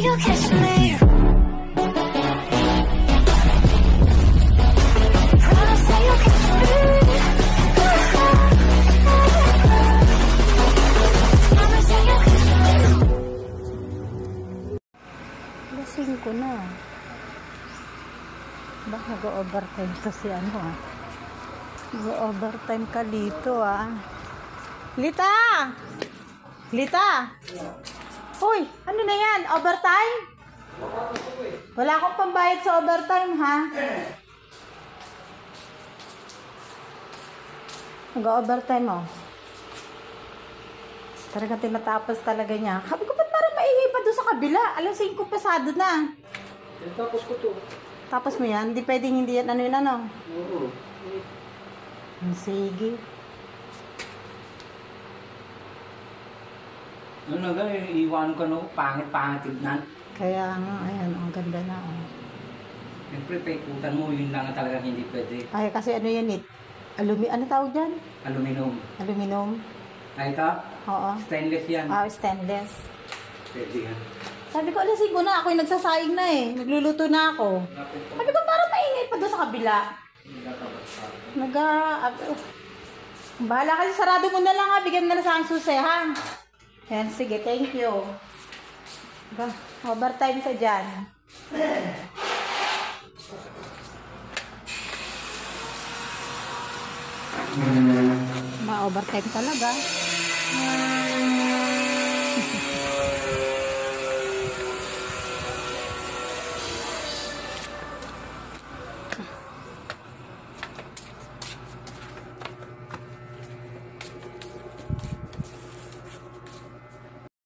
you'll catch me. Promise that you'll catch me. Promise that you'll catch me. Lasing ko na. Baka nag-overtime to si ano ah. Nag-overtime ka dito ah. Lita! Lita! Uy, ano na yan? Overtime? Wala akong pambayad sa overtime ha. Nag-overtime oh. Talagang tinatapos talaga niya. Sabi ko, ba't parang maingay pa doon sa kabila? Alam, 5 pasado na. Tapos ko to. Tapos mo yan? Hindi pwedeng hindi yan ano yun ano? Oo. Sige. Ano nga, iwan ko no, pangit-pangit tignan. Kaya nga, ayan, ang ganda na oh. Siyempre, paikutan mo, yun lang talaga hindi pwede. Ay, kasi ano yan eh? Ano tawag dyan? Aluminum. Aluminum? Ay, ito? Oo. Stainless yan. Ah, stainless. Pwede yan. Sabi ko, alas 5 na. Ako yung nagsasaing na eh. Nagluluto na ako. Sabi ko, parang maingay pa doon sa kabila. Bahala kasi, sarado mo na lang ha. Bigyan mo na lang sa ang susi ha. Yan, sige, thank you. Overtime ka dyan. Ma-overtime talaga.